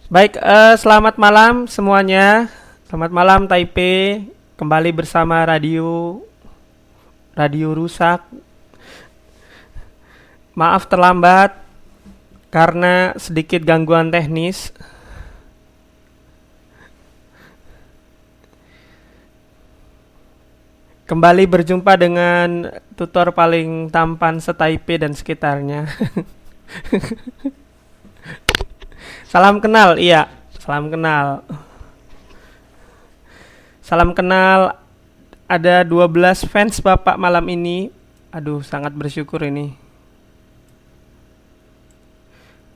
Baik, selamat malam semuanya. Selamat malam Taipei. Kembali bersama radio Radio Rusak. Maaf terlambat karena sedikit gangguan teknis. Kembali berjumpa dengan tutor paling tampan se-Taipei dan sekitarnya. Salam kenal, iya. Salam kenal. Salam kenal. Ada 12 fans Bapak malam ini. Aduh, sangat bersyukur ini.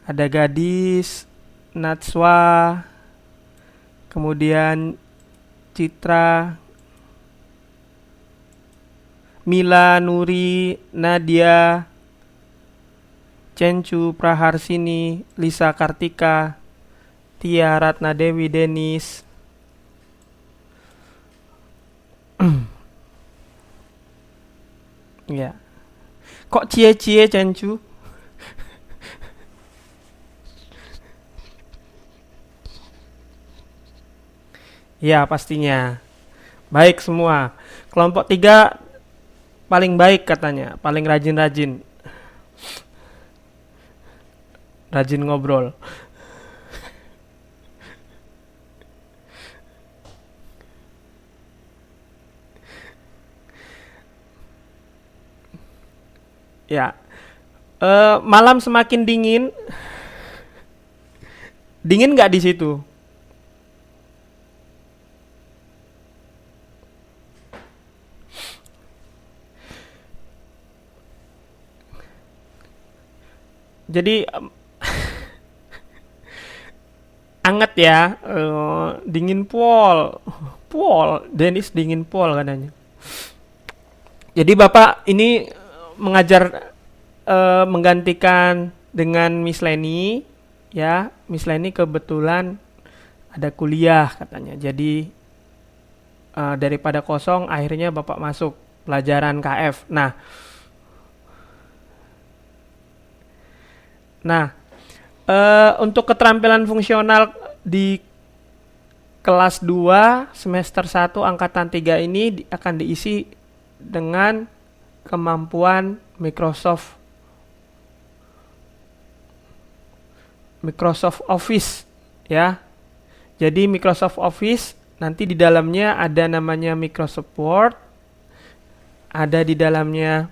Ada Gadis, Natswa, kemudian Citra, Mila, Nuri, Nadia, Cencu, Praharsini, Lisa Kartika, Tia Ratna Dewi, Denis. Ya. Kok cie-cie Cencu? Ya, pastinya. Baik semua. Kelompok 3 paling baik katanya, paling rajin-rajin, rajin ngobrol. Ya, malam semakin dingin. Dingin nggak di situ? Jadi anget ya, dingin pol, pol, Dennis dingin pol katanya. Jadi Bapak ini mengajar, menggantikan dengan Miss Leni, ya. Miss Leni kebetulan ada kuliah katanya. Jadi daripada kosong, akhirnya Bapak masuk pelajaran KF. Nah, untuk keterampilan fungsional di kelas 2 semester 1 angkatan 3 ini akan diisi dengan kemampuan Microsoft Office, ya. Jadi Microsoft Office nanti di dalamnya ada namanya Microsoft Word, ada di dalamnya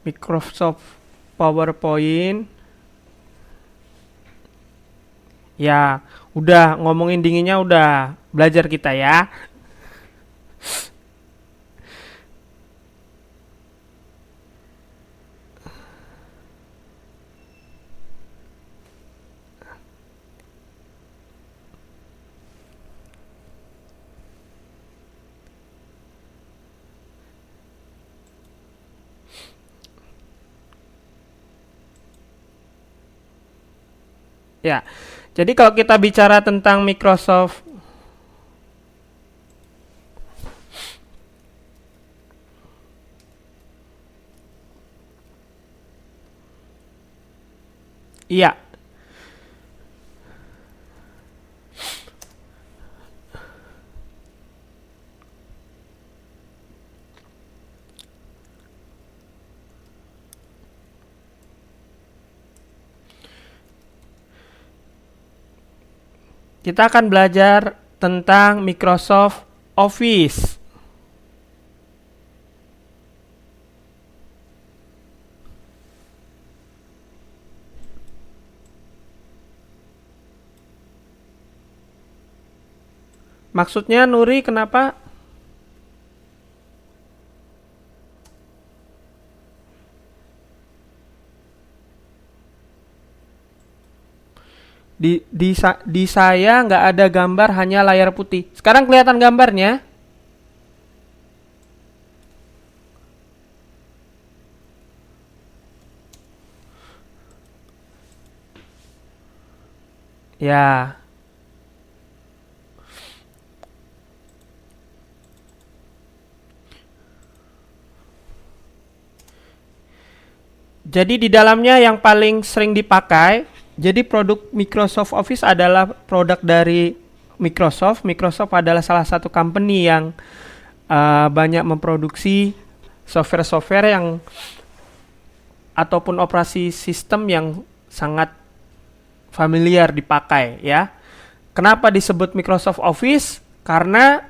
Microsoft PowerPoint. Ya, udah ngomongin dinginnya udah belajar kita ya. Ya. Jadi kalau kita bicara tentang Microsoft, iya, kita akan belajar tentang Microsoft Office. Maksudnya Nuri kenapa di saya nggak ada gambar, hanya layar putih. Sekarang kelihatan gambarnya? Ya. Jadi di dalamnya yang paling sering dipakai Jadi produk Microsoft Office adalah produk dari Microsoft. Microsoft adalah salah satu company yang banyak memproduksi software-software yang ataupun operasi sistem yang sangat familiar dipakai ya. Kenapa disebut Microsoft Office? Karena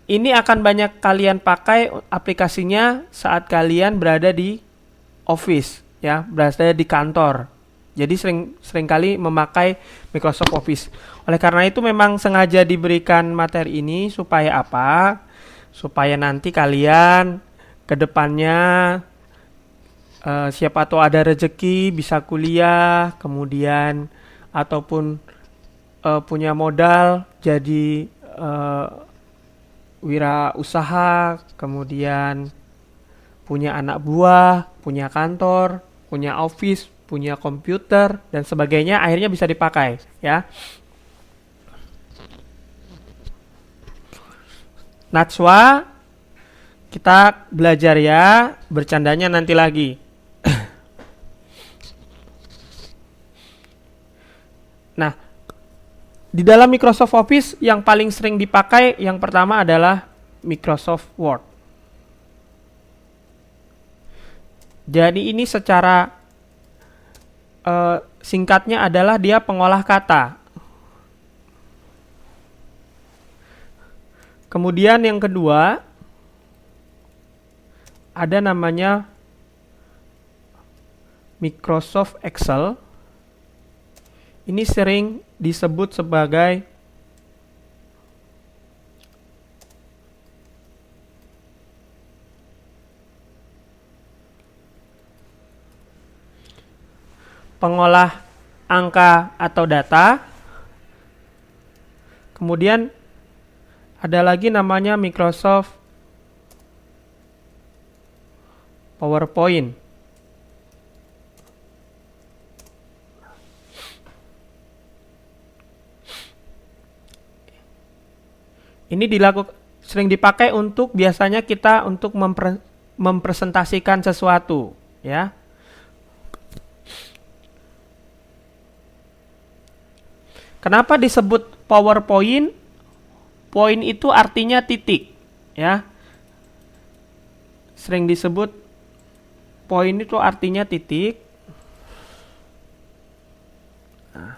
ini akan banyak kalian pakai aplikasinya saat kalian berada di office ya, berada di kantor. Jadi sering kali memakai Microsoft Office. Oleh karena itu memang sengaja diberikan materi ini supaya apa? Supaya nanti kalian ke depannya siapa tahu ada rezeki bisa kuliah, kemudian ataupun punya modal jadi wirausaha, kemudian punya anak buah, punya kantor, punya office, punya komputer dan sebagainya, akhirnya bisa dipakai ya. Najwa, kita belajar ya, bercandanya nanti lagi. Nah, di dalam Microsoft Office yang paling sering dipakai yang pertama adalah Microsoft Word. Jadi ini secara singkatnya adalah dia pengolah kata. Kemudian yang kedua ada namanya Microsoft Excel. Ini sering disebut sebagai pengolah angka atau data. Kemudian ada lagi namanya Microsoft PowerPoint. Ini sering dipakai untuk biasanya kita untuk mempresentasikan sesuatu, ya. Kenapa disebut PowerPoint? Point itu artinya titik, ya. Sering disebut point itu artinya titik. Nah.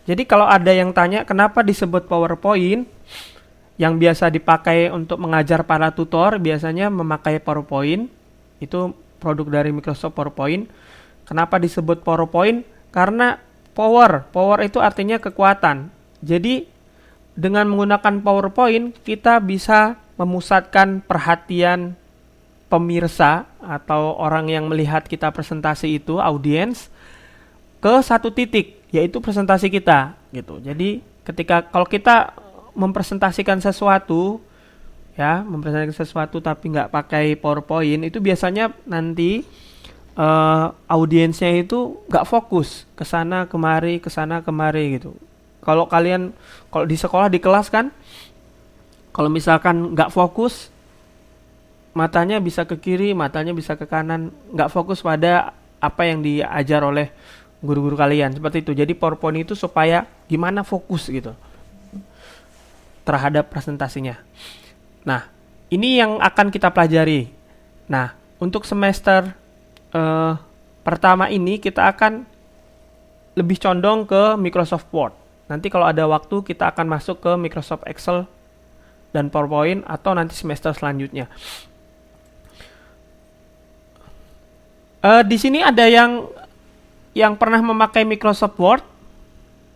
Jadi kalau ada yang tanya kenapa disebut PowerPoint, yang biasa dipakai untuk mengajar para tutor biasanya memakai PowerPoint. Itu produk dari Microsoft PowerPoint. Kenapa disebut PowerPoint? Karena power itu artinya kekuatan. Jadi dengan menggunakan PowerPoint kita bisa memusatkan perhatian pemirsa atau orang yang melihat kita presentasi itu, audiens, ke satu titik, yaitu presentasi kita gitu. Jadi kalau kita mempresentasikan sesuatu tapi nggak pakai PowerPoint, itu biasanya nanti audiensnya itu nggak fokus ke sana kemari gitu. Kalau di sekolah di kelas kan, kalau misalkan nggak fokus, matanya bisa ke kiri, matanya bisa ke kanan, nggak fokus pada apa yang diajar oleh guru-guru kalian, seperti itu. Jadi PowerPoint itu supaya gimana fokus gitu terhadap presentasinya. Nah, ini yang akan kita pelajari. Nah, untuk semester pertama ini kita akan lebih condong ke Microsoft Word. Nanti kalau ada waktu kita akan masuk ke Microsoft Excel dan PowerPoint, atau nanti semester selanjutnya. Di sini ada yang pernah memakai Microsoft Word,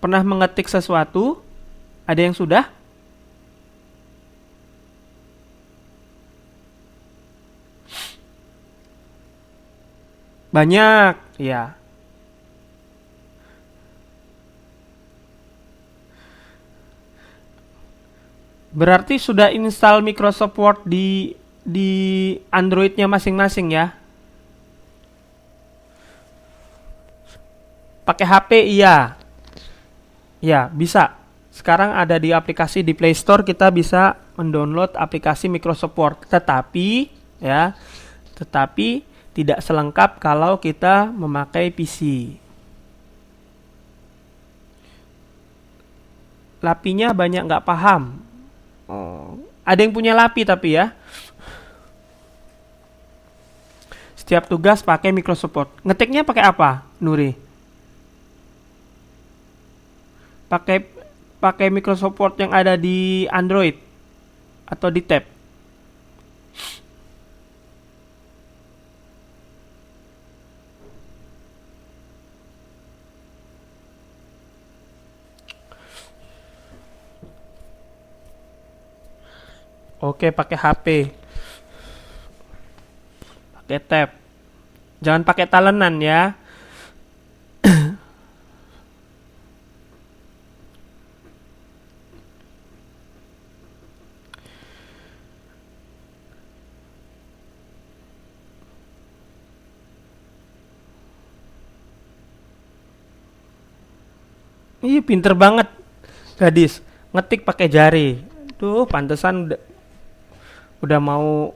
pernah mengetik sesuatu, ada yang sudah? Banyak, ya. Berarti sudah install Microsoft Word di Android-nya masing-masing ya. Pakai HP iya. Ya, bisa. Sekarang ada di aplikasi di Play Store, kita bisa mendownload aplikasi Microsoft Word. Tetapi tidak selengkap kalau kita memakai PC. Lapinya banyak nggak paham. Ada yang punya lapi tapi ya. Setiap tugas pakai Microsoft Word. Ngetiknya pakai apa, Nuri? Pakai Microsoft Word yang ada di Android atau di tab. Oke, pakai HP. Pakai tab. Jangan pakai talenan ya. Ih, pinter banget gadis. Ngetik pakai jari. Tuh, pantesan udah mau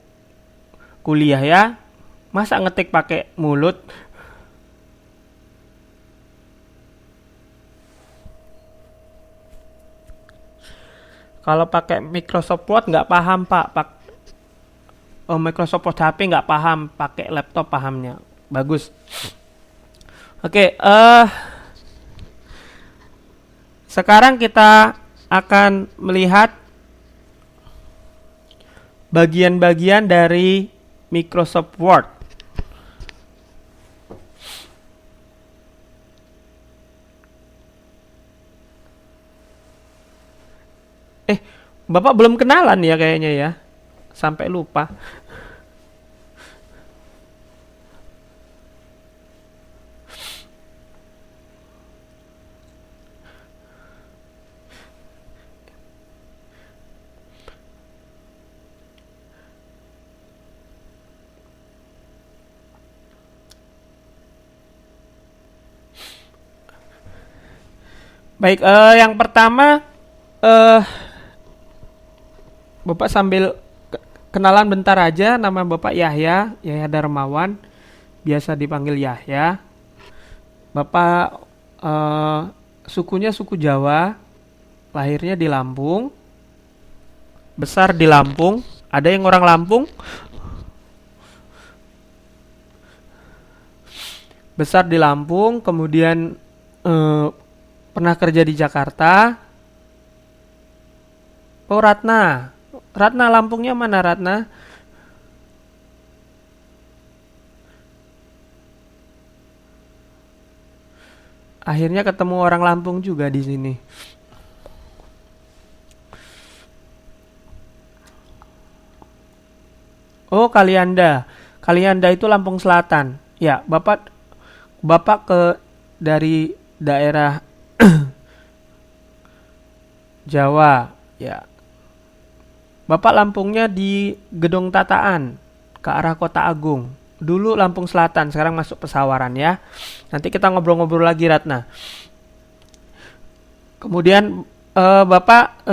kuliah ya. Masa ngetik pakai mulut? Kalau pakai Microsoft Word nggak paham Pak. Microsoft Word HP nggak paham, pakai laptop pahamnya. Bagus. Oke, sekarang kita akan melihat bagian-bagian dari Microsoft Word. Bapak belum kenalan ya kayaknya ya. Sampai lupa. Baik, yang pertama Bapak sambil kenalan bentar aja. Nama Bapak Yahya Darmawan, biasa dipanggil Yahya. Bapak sukunya suku Jawa, lahirnya di Lampung, besar di Lampung. Ada yang orang Lampung? Besar di Lampung, kemudian pernah kerja di Jakarta. Oh, Ratna. Ratna, Lampungnya mana Ratna? Akhirnya ketemu orang Lampung juga di sini. Oh, Kalianda. Kalianda itu Lampung Selatan. Ya, Bapak dari daerah Jawa, ya. Bapak Lampungnya di Gedong Tataan, ke arah Kota Agung. Dulu Lampung Selatan, sekarang masuk Pesawaran ya. Nanti kita ngobrol-ngobrol lagi Ratna. Kemudian Bapak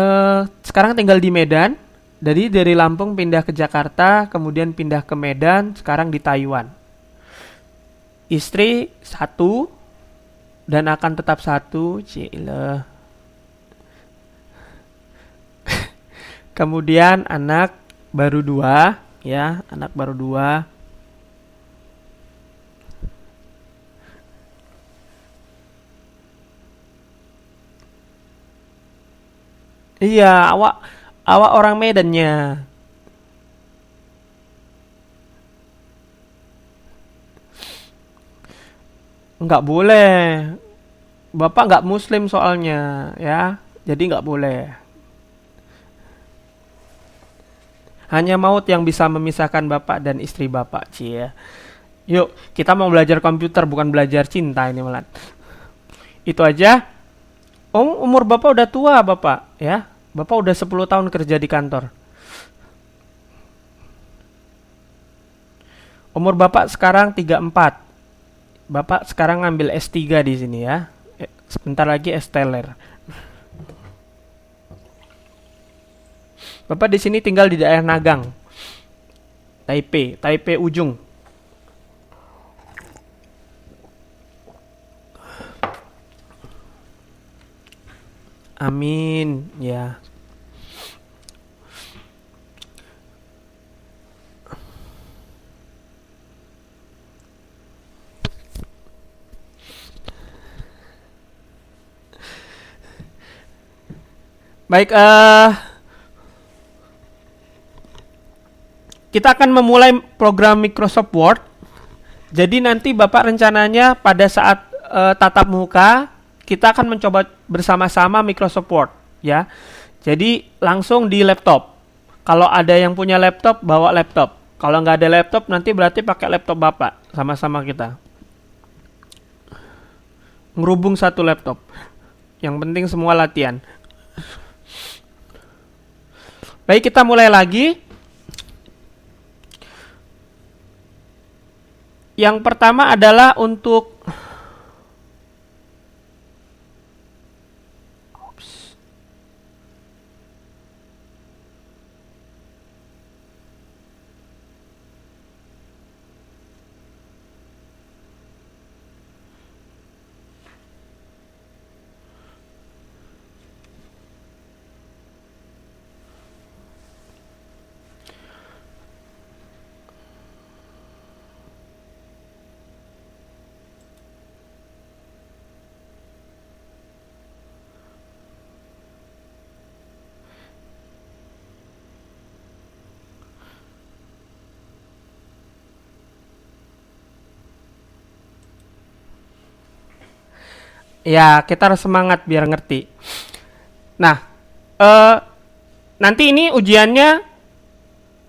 sekarang tinggal di Medan. Dari Lampung pindah ke Jakarta, kemudian pindah ke Medan, sekarang di Taiwan. Istri satu dan akan tetap satu, cile. Kemudian anak baru 2, ya, anak baru 2. Iya, awak orang Medannya. Nggak boleh. Bapak nggak Muslim soalnya, ya. Jadi nggak boleh. Hanya maut yang bisa memisahkan bapak dan istri bapak, cie. Yuk, kita mau belajar komputer, bukan belajar cinta ini malah. Itu aja. Oh, umur bapak udah tua, bapak, ya. Bapak udah 10 tahun kerja di kantor. Umur bapak sekarang 34. Bapak sekarang ngambil S3 di sini ya. Sebentar lagi S-Teler. Bapak di sini tinggal di daerah Nagang, Taipei ujung. Amin, ya. Baik, kita akan memulai program Microsoft Word. Jadi nanti Bapak rencananya pada saat tatap muka kita akan mencoba bersama-sama Microsoft Word, ya. Jadi langsung di laptop. Kalau ada yang punya laptop, bawa laptop. Kalau nggak ada laptop, nanti berarti pakai laptop Bapak. Sama-sama kita ngerubung satu laptop. Yang penting semua latihan. Baik, kita mulai lagi. Yang pertama adalah untuk ya, kita harus semangat biar ngerti. Nah, nanti ini ujiannya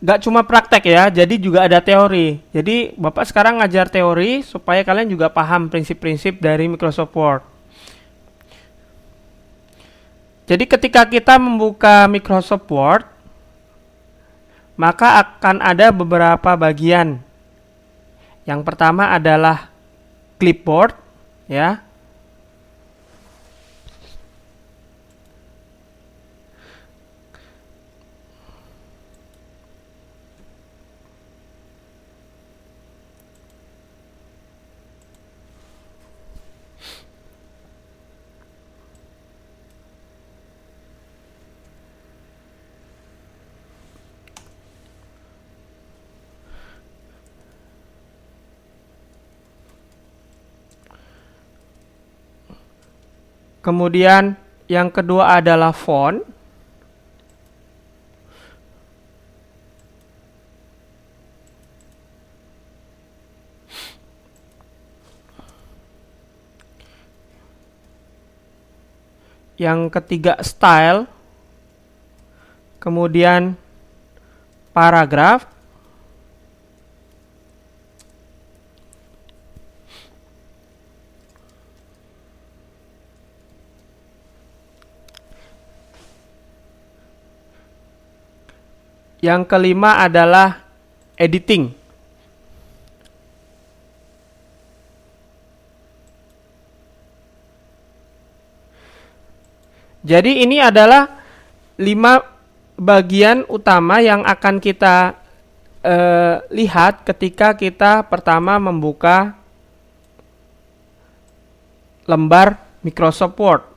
gak cuma praktek ya, jadi juga ada teori. Jadi Bapak sekarang ngajar teori supaya kalian juga paham prinsip-prinsip dari Microsoft Word. Jadi ketika kita membuka Microsoft Word, maka akan ada beberapa bagian. Yang pertama adalah clipboard, ya. Kemudian yang kedua adalah font. Yang ketiga style. Kemudian paragraf. Yang kelima adalah editing. Jadi ini adalah 5 bagian utama yang akan kita lihat ketika kita pertama membuka lembar Microsoft Word.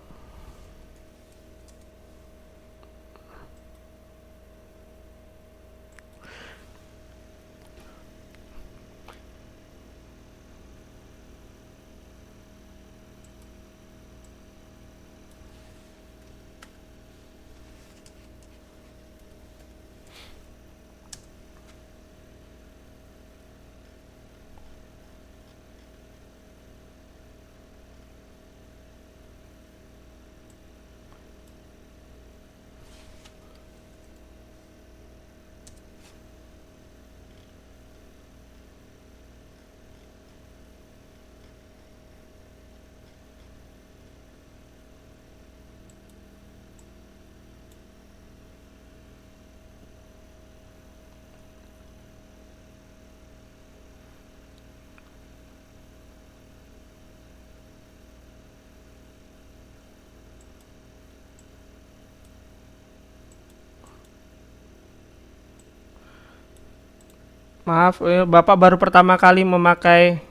Maaf, Bapak baru pertama kali memakai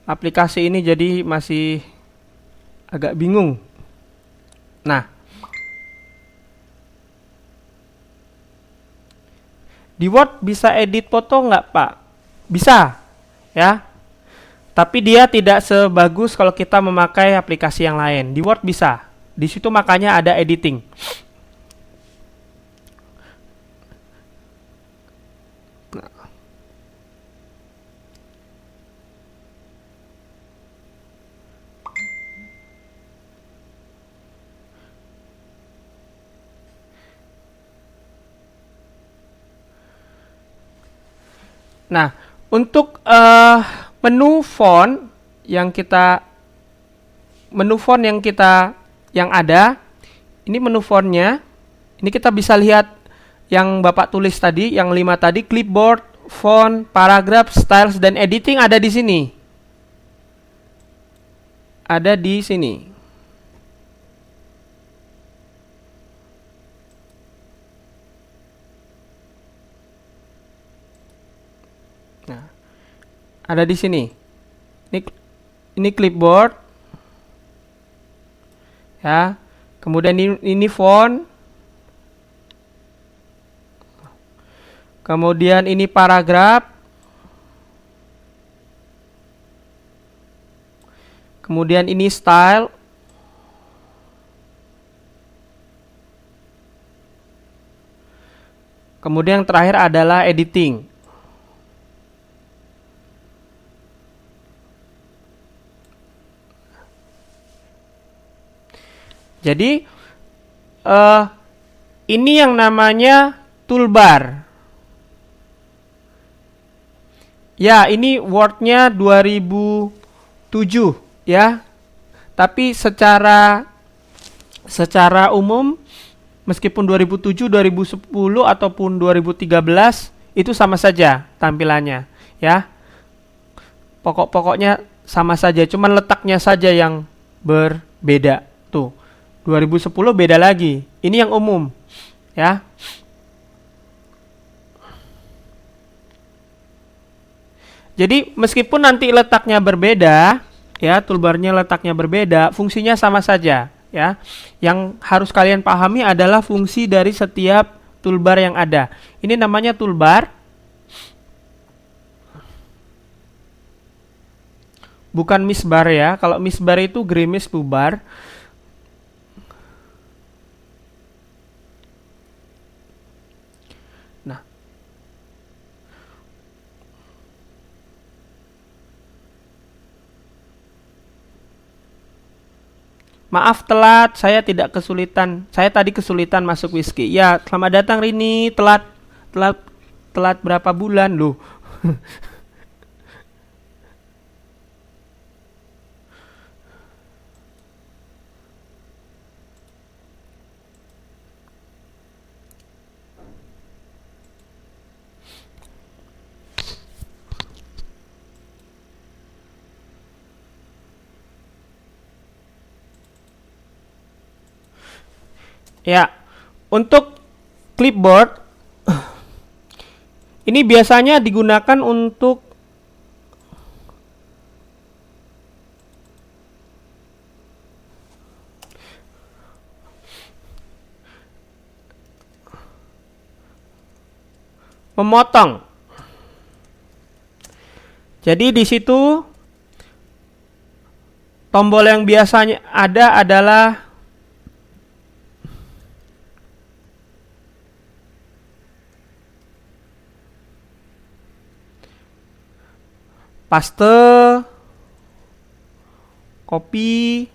aplikasi ini jadi masih agak bingung. Nah, di Word bisa edit foto nggak, Pak? Bisa, ya. Tapi dia tidak sebagus kalau kita memakai aplikasi yang lain. Di Word bisa. Di situ makanya ada editing. Nah, untuk menu font yang kita yang ada, ini menu fontnya. Ini kita bisa lihat yang Bapak tulis tadi, yang 5 tadi, clipboard, font, paragraph, styles, dan editing ada di sini. Ada di sini. Nah, ada di sini. Ini clipboard. Ya. Kemudian ini font. Kemudian ini paragraf. Kemudian ini style. Kemudian yang terakhir adalah editing. Jadi ini yang namanya toolbar. Ya, ini Word-nya 2007 ya. Tapi secara umum meskipun 2007, 2010 ataupun 2013 itu sama saja tampilannya ya. Pokoknya sama saja, cuman letaknya saja yang berbeda. Tuh. 2010 beda lagi. Ini yang umum ya. Jadi meskipun nanti letaknya berbeda, ya toolbarnya letaknya berbeda, fungsinya sama saja, ya. Yang harus kalian pahami adalah fungsi dari setiap toolbar yang ada. Ini namanya toolbar, bukan misbar ya. Kalau misbar itu gerimis bubar. Nah, maaf telat, saya tidak kesulitan. Saya tadi kesulitan masuk whisky. Ya, selamat datang Rini. Telat berapa bulan loh? Ya, untuk clipboard ini biasanya digunakan untuk memotong. Jadi di situ tombol yang biasanya ada adalah paste, copy,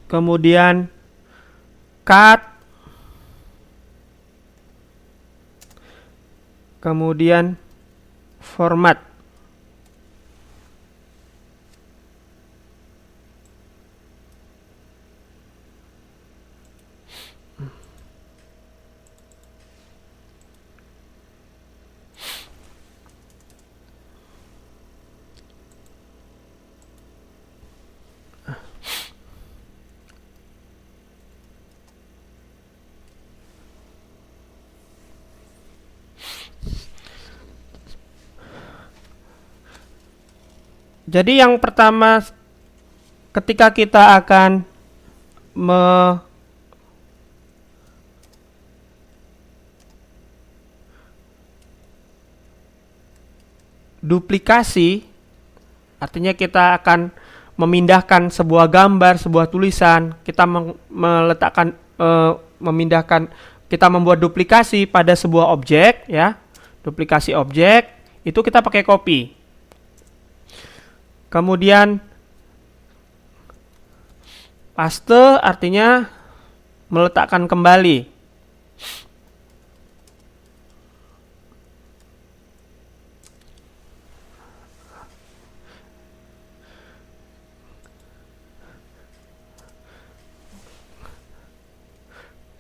kemudian cut, kemudian format. Jadi yang pertama ketika kita akan duplikasi, artinya kita akan memindahkan sebuah gambar, sebuah tulisan, kita meletakkan memindahkan, kita membuat duplikasi pada sebuah objek, ya. Duplikasi objek itu kita pakai copy. Kemudian paste artinya meletakkan kembali.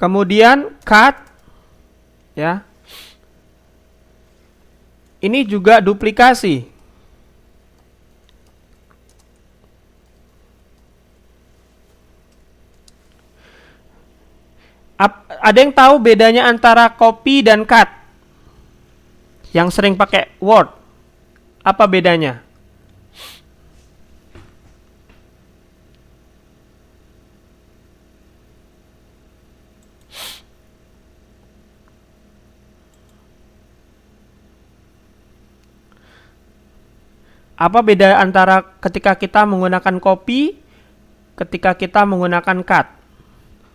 Kemudian cut, ya. Ini juga duplikasi. Ada yang tahu bedanya antara copy dan cut? Yang sering pakai Word, apa bedanya? Apa beda antara ketika kita menggunakan copy, ketika kita menggunakan cut?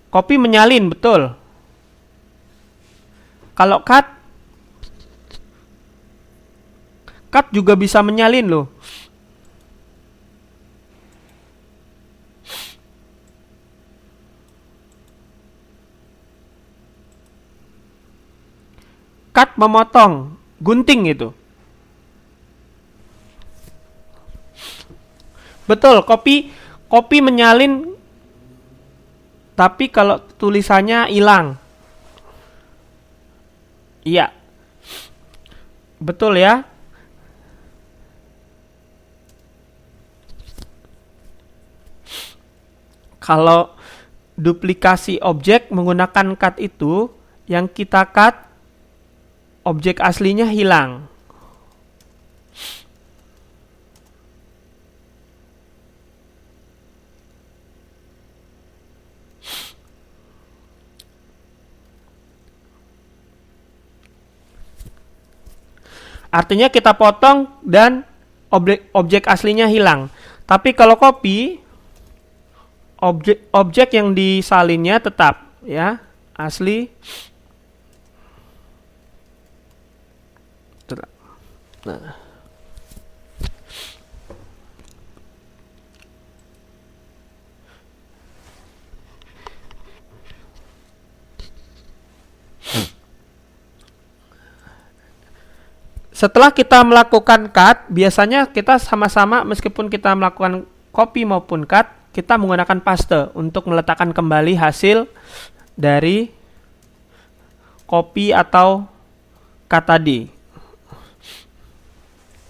Copy menyalin, betul. Kalau cut juga bisa menyalin loh. Cut memotong, gunting itu. Betul, copy menyalin, tapi kalau tulisannya hilang. Iya. Betul ya. Kalau duplikasi objek menggunakan cut itu, yang kita cut objek aslinya hilang. Artinya kita potong dan objek aslinya hilang. Tapi kalau copy, objek yang disalinnya tetap, ya, asli. Nah. Setelah kita melakukan cut, biasanya kita sama-sama, meskipun kita melakukan copy maupun cut, kita menggunakan paste untuk meletakkan kembali hasil dari copy atau cut tadi.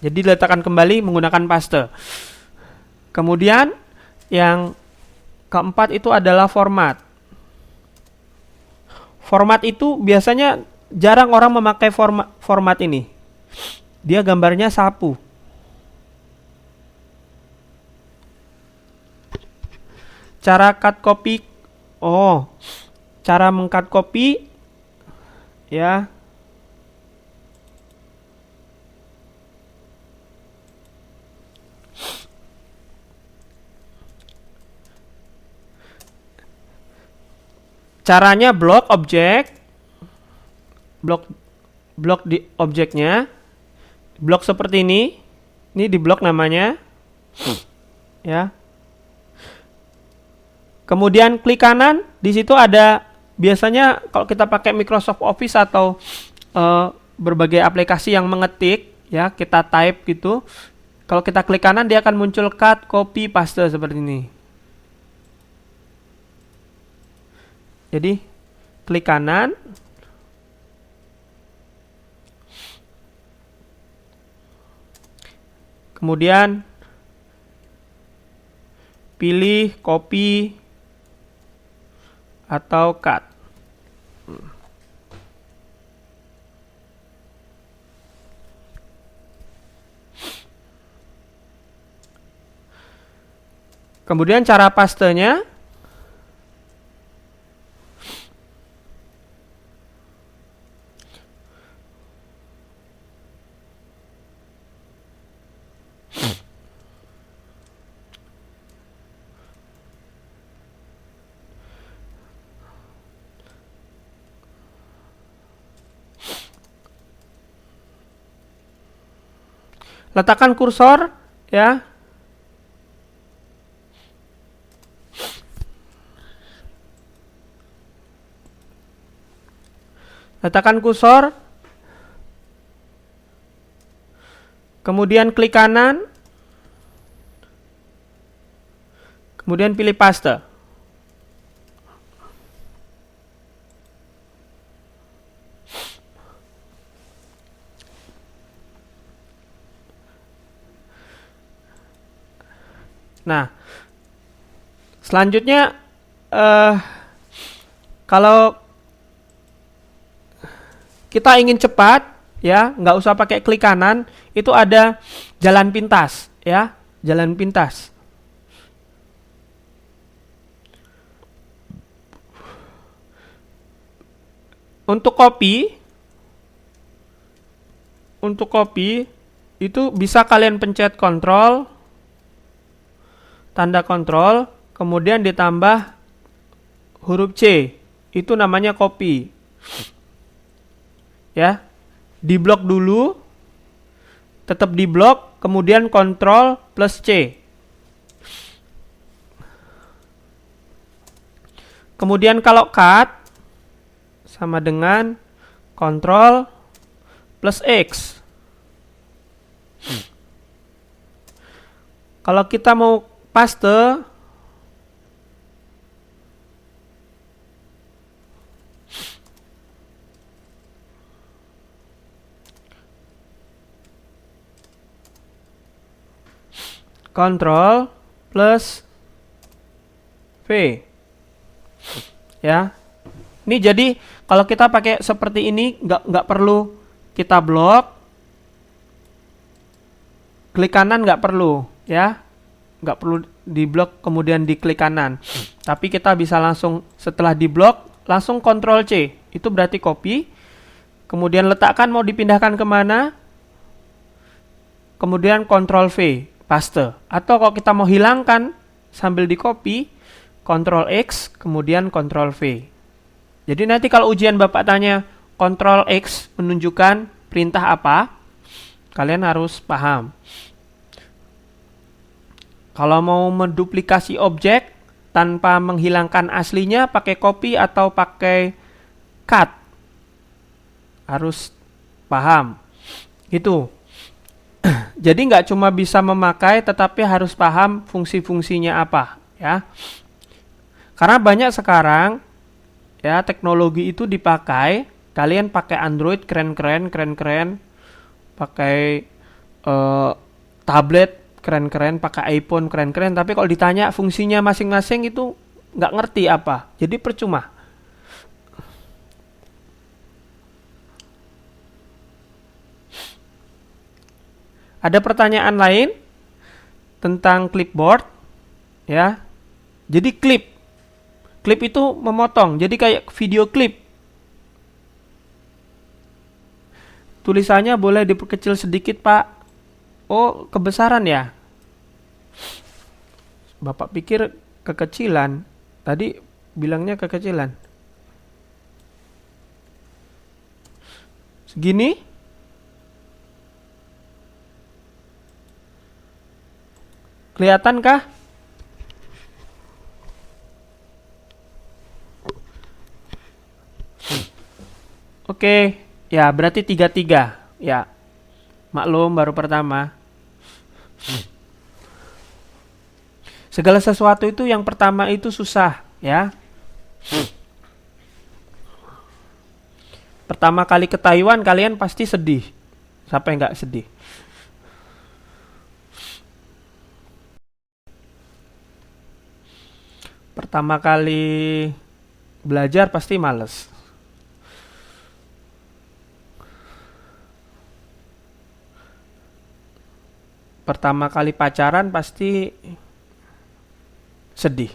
Jadi diletakkan kembali menggunakan paste. Kemudian yang keempat itu adalah format. Format itu biasanya jarang orang memakai format ini. Dia gambarnya sapu. Cara cut copy, cara meng-cut copy, ya. Caranya blok objek, blok di objeknya, blok seperti ini di blok namanya, ya. Kemudian klik kanan, di situ ada, biasanya kalau kita pakai Microsoft Office atau berbagai aplikasi yang mengetik, ya, kita type gitu. Kalau kita klik kanan, dia akan muncul cut, copy, paste seperti ini. Jadi klik kanan, kemudian pilih copy atau cut. Kemudian cara pastenya, letakkan kursor ya. Letakkan kursor. Kemudian klik kanan. Kemudian pilih paste. Nah, selanjutnya kalau kita ingin cepat, ya, nggak usah pakai klik kanan, itu ada jalan pintas, ya, jalan pintas. Untuk copy itu bisa kalian pencet kontrol, tanda kontrol, kemudian ditambah huruf C, itu namanya copy. Ya, diblok dulu, tetap diblok, kemudian kontrol plus C. Kemudian kalau cut, sama dengan kontrol plus X. Kalau kita mau paste, kontrol plus V, ya. Ini jadi kalau kita pakai seperti ini nggak perlu kita blok, klik kanan nggak perlu, ya, nggak perlu diblok kemudian diklik kanan. Tapi kita bisa langsung setelah diblok langsung kontrol C, itu berarti copy. Kemudian letakkan mau dipindahkan kemana, kemudian kontrol V, paste. Atau kalau kita mau hilangkan sambil di copy, kontrol X, kemudian kontrol V. Jadi nanti kalau ujian Bapak tanya kontrol X menunjukkan perintah apa, kalian harus paham. Kalau mau menduplikasi objek tanpa menghilangkan aslinya, pakai copy atau pakai cut, harus paham. Itu. Jadi nggak cuma bisa memakai, tetapi harus paham fungsi-fungsinya apa, ya. Karena banyak sekarang, ya, teknologi itu dipakai. Kalian pakai Android keren-keren, pakai tablet keren-keren, pakai iPhone keren-keren, tapi kalau ditanya fungsinya masing-masing itu nggak ngerti apa, jadi percuma. Ada pertanyaan lain tentang clipboard, ya. Jadi clip itu memotong, jadi kayak video klip. Tulisannya boleh diperkecil sedikit, Pak. Oh, kebesaran ya? Bapak pikir kekecilan. Tadi bilangnya kekecilan. Segini? Kelihatankah? Oke, ya berarti 33. Ya, maklum baru pertama. Segala sesuatu itu yang pertama itu susah, ya. Pertama kali ke Taiwan kalian pasti sedih. Siapa yang nggak sedih? Pertama kali belajar pasti males. Pertama kali pacaran pasti Sedih.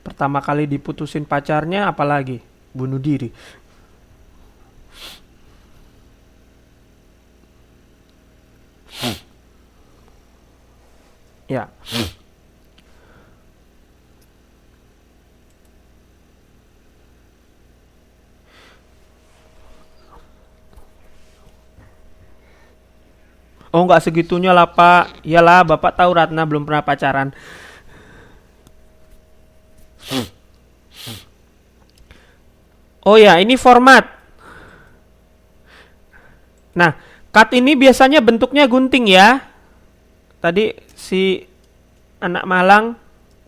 Pertama kali diputusin pacarnya, apalagi bunuh diri. Ya. Oh, nggak segitunya lah Pak. Iyalah, Bapak tahu Ratna belum pernah pacaran. Oh ya, ini format. Nah, cut ini biasanya bentuknya gunting ya. Tadi si anak Malang,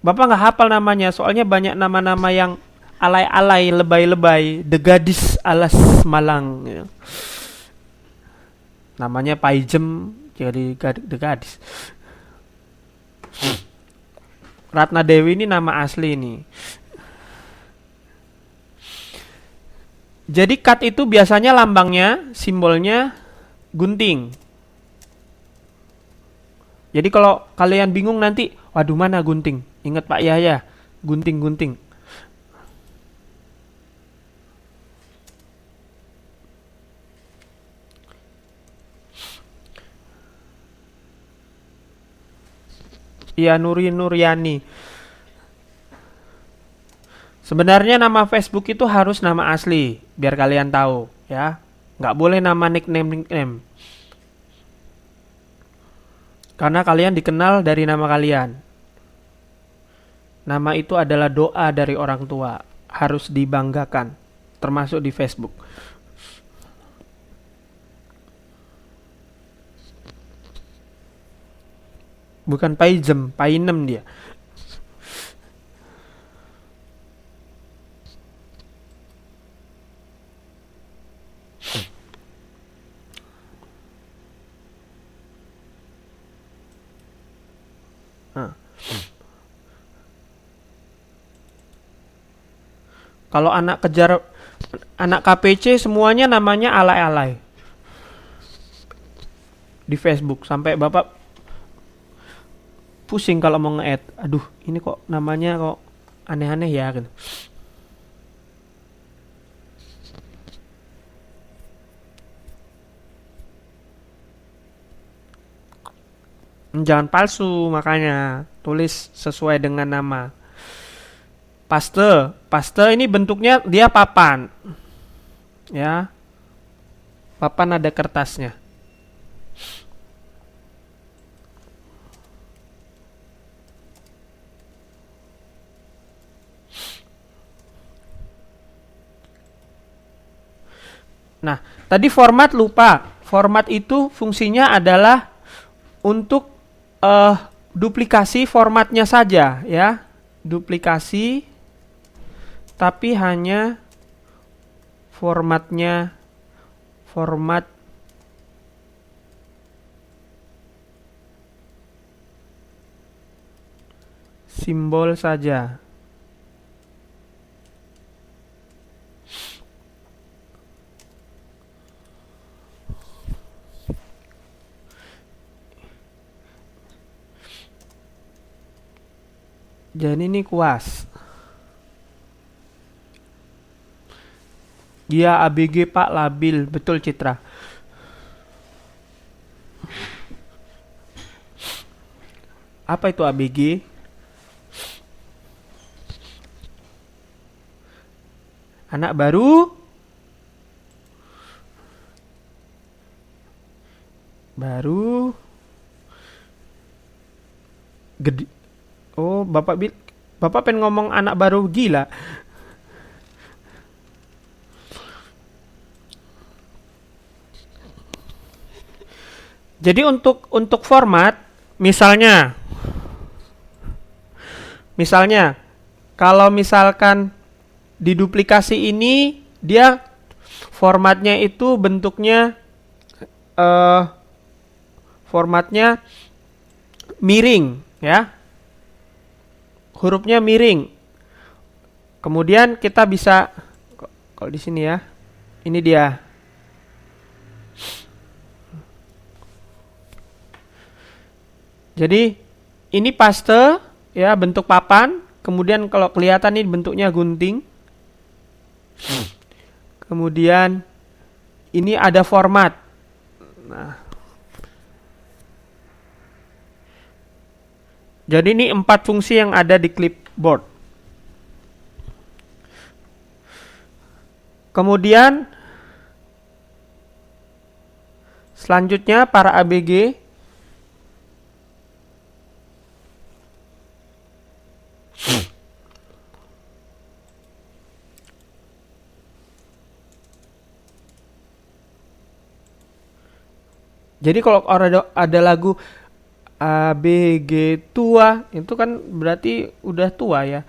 Bapak nggak hafal namanya, soalnya banyak nama-nama yang alay-alay, lebay-lebay. The Gadis alas Malang. Ya. Namanya Paijem, jadi The Gadis. Ratna Dewi ini nama asli nih. Jadi cut itu biasanya lambangnya, simbolnya gunting. Jadi kalau kalian bingung nanti, waduh mana gunting? Ingat Pak Yahya, gunting-gunting. Iya, Nuryani. Sebenarnya nama Facebook itu harus nama asli, biar kalian tahu ya. Nggak boleh nama nickname. Karena kalian dikenal dari nama kalian. Nama itu adalah doa dari orang tua, harus dibanggakan, termasuk di Facebook. Bukan Paijem, Painem dia. Nah. Kalau anak KPC semuanya namanya alay-alay di Facebook, sampai Bapak pusing kalau mau nge-add. Aduh, ini kok namanya kok aneh-aneh ya gitu. Jangan palsu, makanya tulis sesuai dengan nama. Paste ini bentuknya dia papan. Ya. Papan ada kertasnya. Nah, tadi format lupa. Format itu fungsinya adalah untuk duplikasi formatnya saja ya. Duplikasi tapi hanya format simbol saja. Jadi ini kuas. Dia ABG Pak, labil, betul Citra. Apa itu ABG? Anak baru gede. Oh, Bapak pengen ngomong anak baru gila. Jadi untuk format, misalnya kalau misalkan diduplikasi ini, dia formatnya itu bentuknya formatnya miring ya, hurufnya miring. Kemudian kita bisa, kalau di sini ya, ini dia. Jadi ini paste ya, bentuk papan. Kemudian kalau kelihatan ini bentuknya gunting. Kemudian ini ada format. Nah, jadi ini 4 fungsi yang ada di clipboard. Kemudian selanjutnya para ABG. Jadi kalau ada lagu ABG tua, itu kan berarti udah tua ya.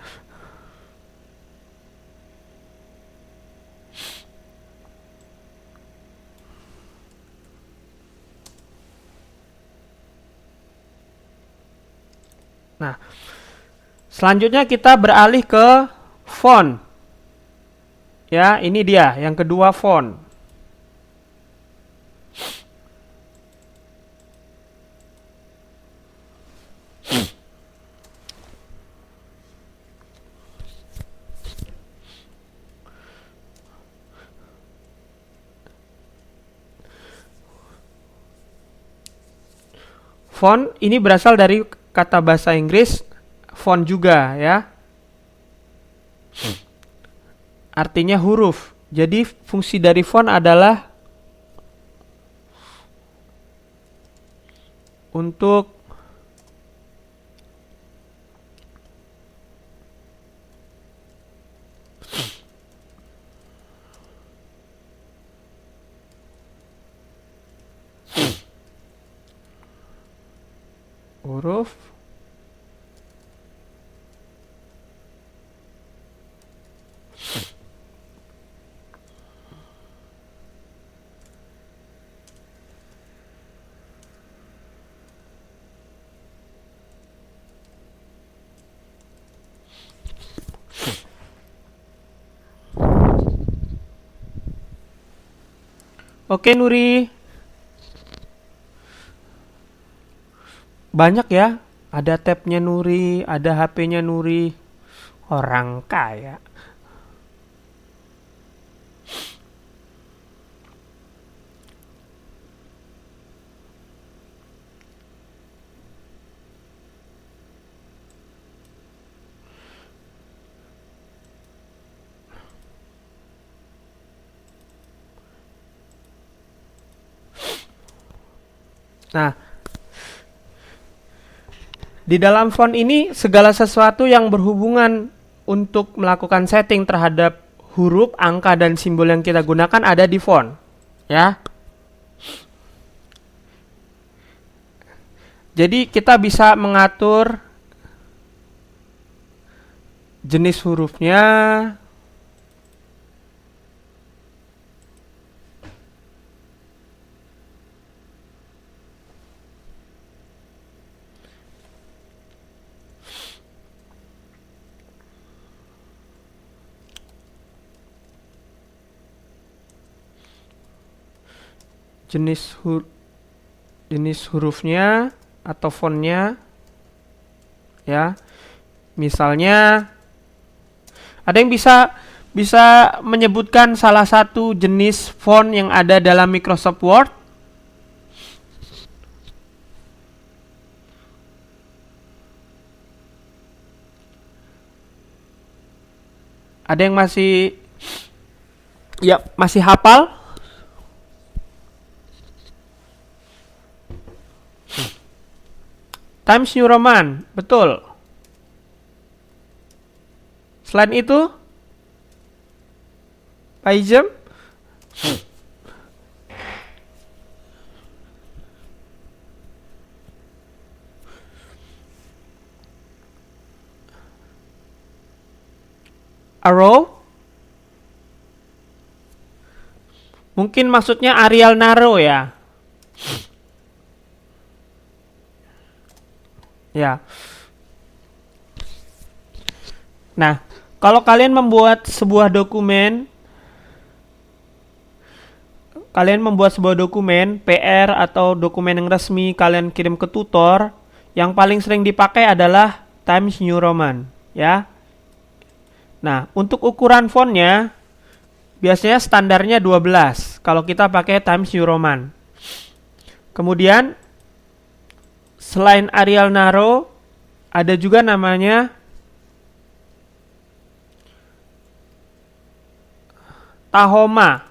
Nah, selanjutnya kita beralih ke font. Ya, ini dia yang kedua, font. Font ini berasal dari kata bahasa Inggris font juga ya. Artinya huruf. Jadi fungsi dari font adalah untuk huruf Oke Nuri. Banyak ya. Ada tabnya Nuri, ada HP-nya Nuri. Orang kaya. Nah, di dalam font ini segala sesuatu yang berhubungan untuk melakukan setting terhadap huruf, angka, dan simbol yang kita gunakan ada di font. Ya. Jadi kita bisa mengatur jenis hurufnya, jenis hurufnya atau fontnya ya. Misalnya ada yang bisa menyebutkan salah satu jenis font yang ada dalam Microsoft Word. Ada yang masih hafal? Times New Roman, betul. Selain itu, Pak Ijem? Arrow? Mungkin maksudnya Arial Narrow ya. Ya. Nah, kalau kalian membuat sebuah dokumen, PR atau dokumen yang resmi kalian kirim ke tutor, Yang paling sering dipakai adalah Times New Roman, ya. Nah, untuk ukuran fontnya biasanya standarnya 12 kalau kita pakai Times New Roman. Kemudian selain Arial Narrow ada juga namanya Tahoma.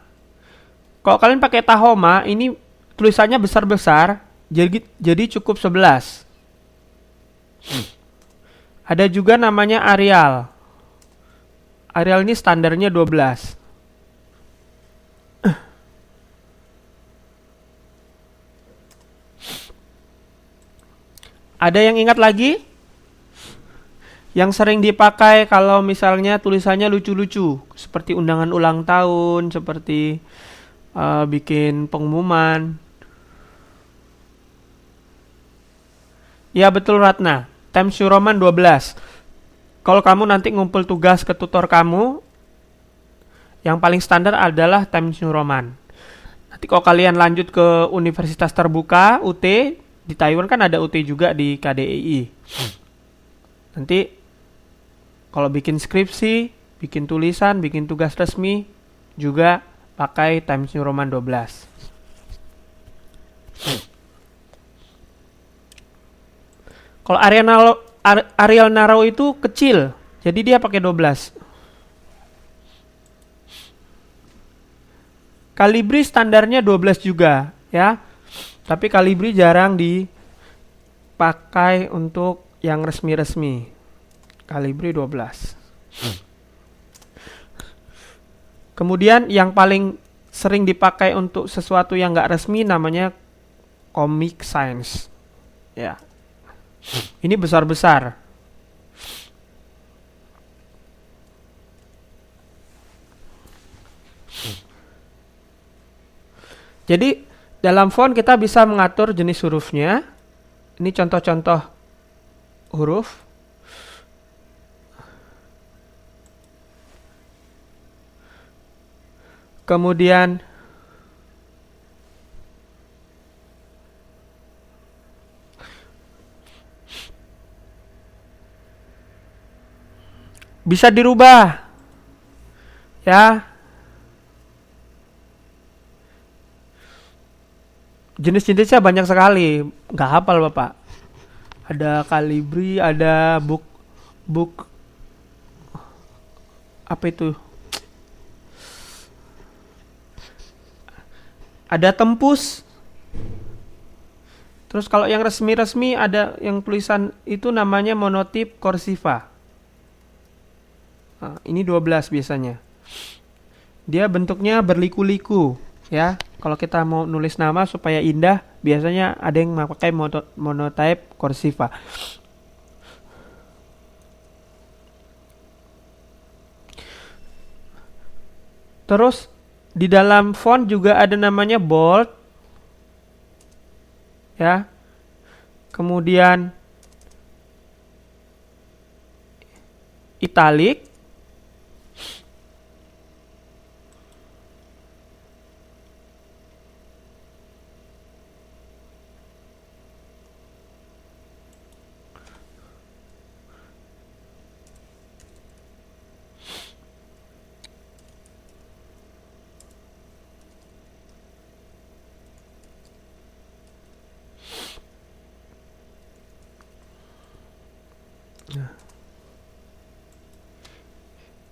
Kalau kalian pakai Tahoma, ini tulisannya besar-besar, jadi cukup 11. Ada juga namanya Arial. Arial ini standarnya 12. Ada yang ingat lagi? Yang sering dipakai kalau misalnya tulisannya lucu-lucu, seperti undangan ulang tahun, seperti bikin pengumuman. Ya betul Ratna, Times New Roman 12. Kalau kamu nanti ngumpul tugas ke tutor kamu, yang paling standar adalah Times New Roman. Nanti kalau kalian lanjut ke universitas terbuka, UT, di Taiwan kan ada UT juga di KDII. Nanti kalau bikin skripsi, bikin tulisan, bikin tugas resmi, juga pakai Times New Roman 12. Kalau Arial Narrow itu kecil, jadi dia pakai 12. Calibri standarnya 12 juga, ya. Tapi Calibri jarang dipakai untuk yang resmi-resmi. Calibri 12. Kemudian yang paling sering dipakai untuk sesuatu yang nggak resmi namanya Comic Sans. Ya. Ini besar-besar. Jadi dalam font kita bisa mengatur jenis hurufnya. Ini contoh-contoh huruf. Kemudian bisa dirubah, ya. Jenis-jenisnya banyak sekali, nggak hafal Bapak. Ada Calibri, ada book apa itu? Ada Tempus. Terus kalau yang resmi-resmi ada yang tulisan itu namanya monotype Corsiva. Nah, ini 12 biasanya. Dia bentuknya berliku-liku, ya. Kalau kita mau nulis nama supaya indah, biasanya ada yang pakai monotype Corsiva. Terus di dalam font juga ada namanya bold, ya. Kemudian italic.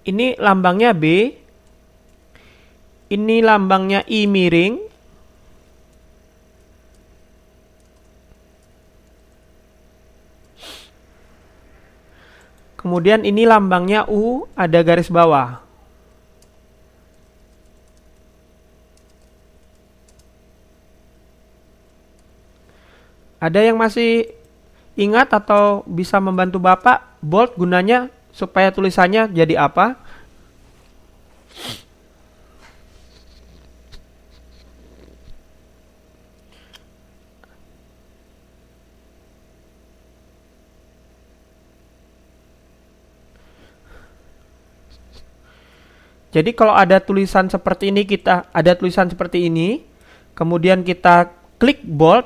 Ini lambangnya B. Ini lambangnya I miring. Kemudian ini lambangnya U, ada garis bawah. Ada yang masih ingat atau bisa membantu Bapak? Bold gunanya supaya tulisannya jadi apa? Jadi kalau ada tulisan seperti ini, kemudian kita klik bold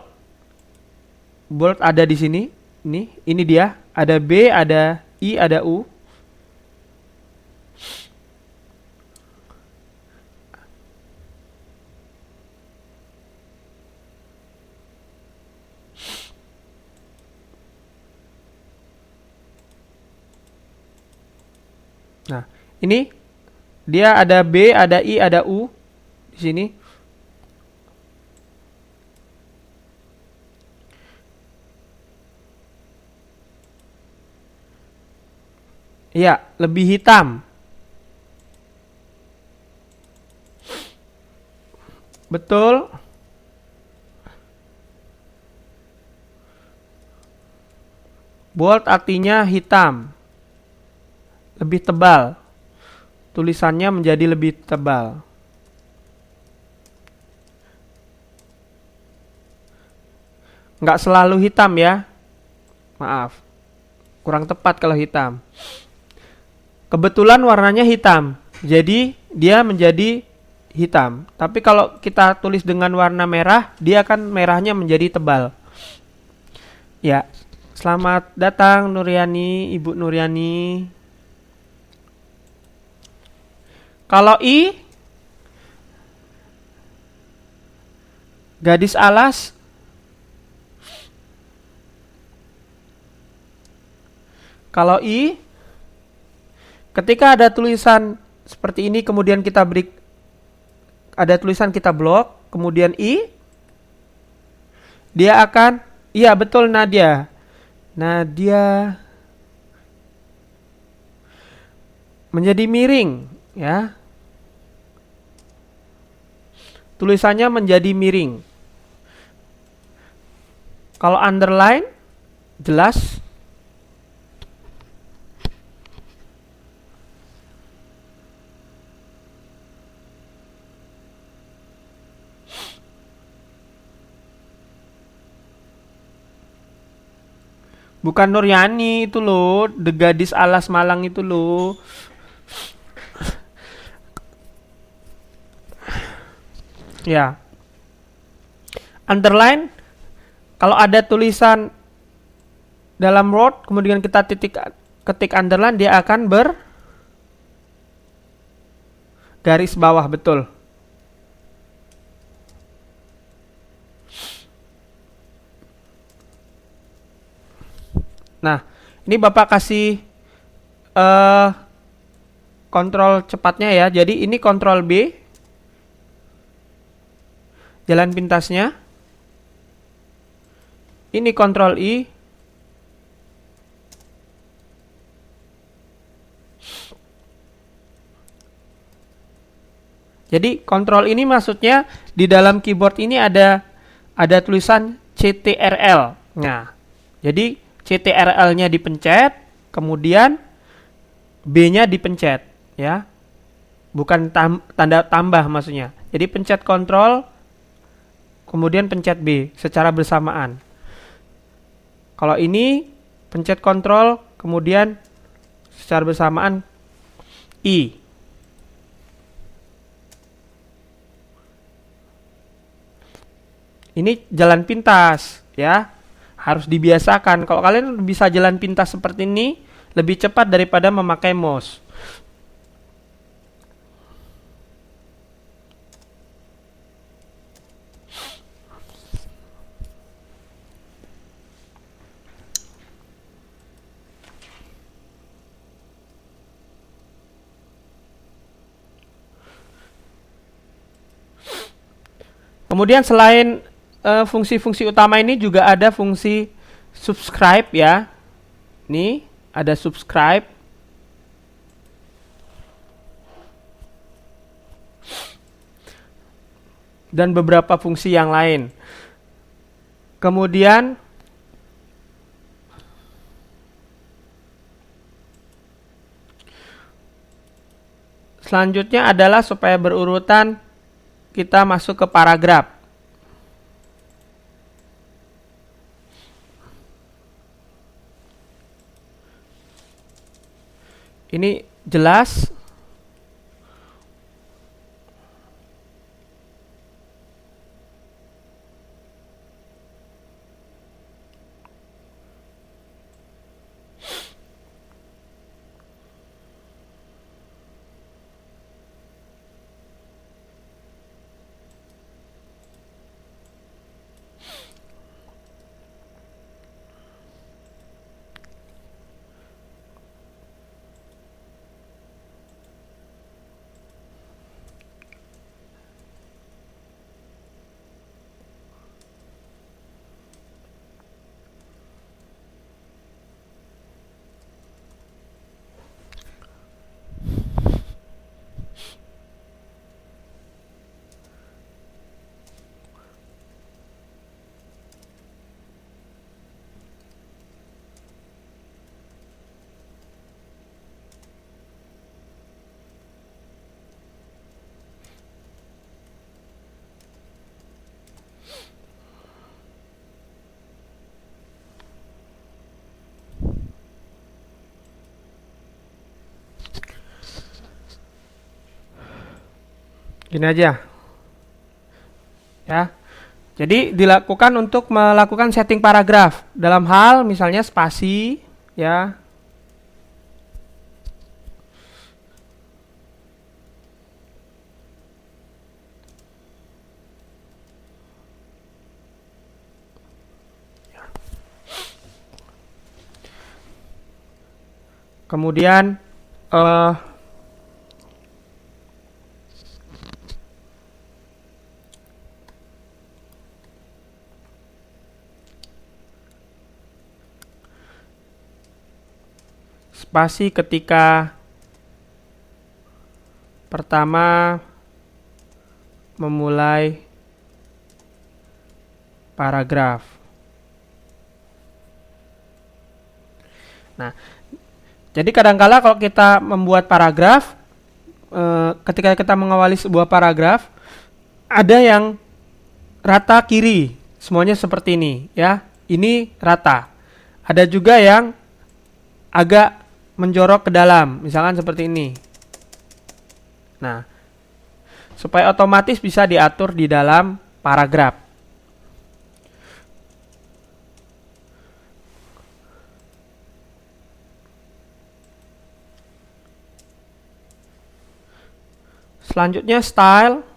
ada di sini. Ini dia, ada B, ada I, ada U. Nah, ini dia ada B, ada I, ada U di sini. Iya, lebih hitam. Betul. Bold artinya hitam, lebih tebal. Tulisannya menjadi lebih tebal. Nggak selalu hitam ya. Maaf, kurang tepat kalau hitam. Kebetulan warnanya hitam, jadi dia menjadi hitam. Tapi kalau kita tulis dengan warna merah, dia akan merahnya menjadi tebal. Ya, selamat datang Nuryani, Ibu Nuryani. Kalau I, gadis alas. Kalau I, ketika ada tulisan seperti ini, kemudian kita beri, ada tulisan kita blok, kemudian I, dia akan, iya betul Nadia. Nadia menjadi miring, ya. Tulisannya menjadi miring. Kalau underline, jelas. Bukan Nuryani itu loh, The Gadis Alas Malang itu loh. Ya. Underline, kalau ada tulisan dalam Word, kemudian kita ketik underline, dia akan garis bawah, betul. Nah, ini Bapak kasih kontrol cepatnya ya. Jadi ini kontrol B, jalan pintasnya. Ini kontrol I. Jadi kontrol ini maksudnya di dalam keyboard ini ada tulisan CTRL. Nah, jadi CTRL-nya dipencet, kemudian B-nya dipencet, ya. Bukan tanda tambah maksudnya. Jadi pencet kontrol, kemudian pencet B secara bersamaan. Kalau ini pencet kontrol, kemudian secara bersamaan I. Ini jalan pintas, ya. Harus dibiasakan. Kalau kalian bisa jalan pintas seperti ini, lebih cepat daripada memakai mouse. Kemudian selain fungsi-fungsi utama ini juga ada fungsi subscribe ya. Nih, ada subscribe. Dan beberapa fungsi yang lain. Kemudian selanjutnya adalah supaya berurutan kita masuk ke paragraf. Ini jelas. Gini aja ya. Jadi dilakukan untuk melakukan setting paragraf dalam hal misalnya spasi ya. Kemudian spasi ketika pertama memulai paragraf. Nah, jadi kadangkala kalau kita membuat paragraf, ketika kita mengawali sebuah paragraf, ada yang rata kiri, semuanya seperti ini ya. Ini rata. Ada juga yang agak menjorok ke dalam, misalkan seperti ini. Nah, supaya otomatis bisa diatur di dalam paragraf. Selanjutnya style.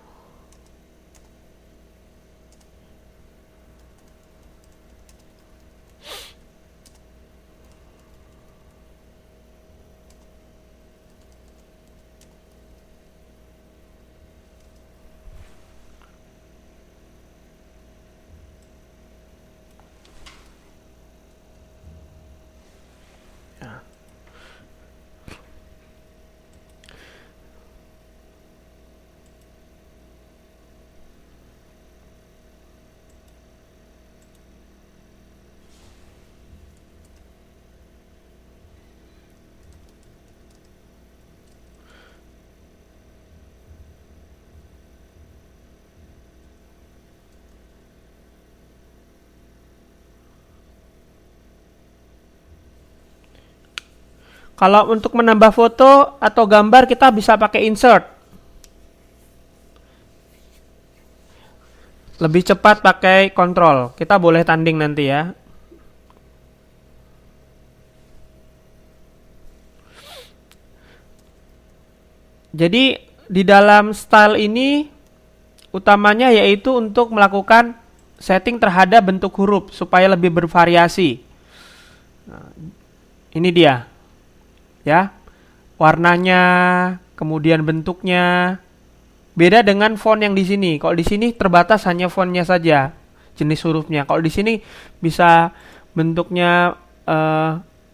Kalau untuk menambah foto atau gambar kita bisa pakai insert. Lebih cepat pakai kontrol. Kita boleh tanding nanti ya. Jadi di dalam style ini utamanya yaitu untuk melakukan setting terhadap bentuk huruf supaya lebih bervariasi. Nah, ini dia. Ya. Warnanya, kemudian bentuknya beda dengan font yang di sini. Kalau di sini terbatas hanya fontnya saja, jenis hurufnya. Kalau di sini bisa bentuknya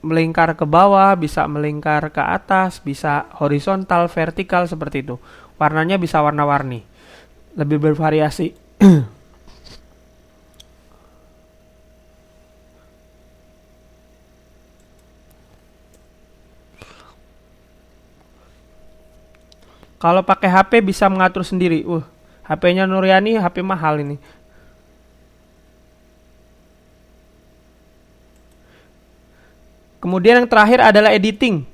melingkar ke bawah, bisa melingkar ke atas, bisa horizontal, vertikal seperti itu. Warnanya bisa warna-warni, lebih bervariasi. Kalau pakai HP bisa mengatur sendiri. HP-nya Nuryani HP mahal ini. Kemudian yang terakhir adalah editing.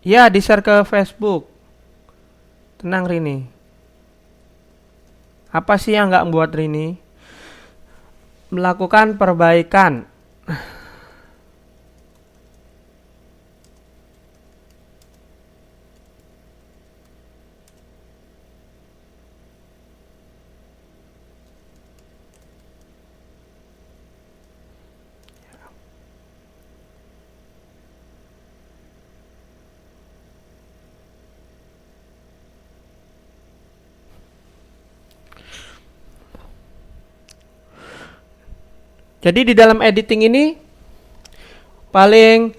Ya, di-share ke Facebook. Tenang Rini. Apa sih yang nggak membuat Rini? Melakukan perbaikan. Jadi di dalam editing ini paling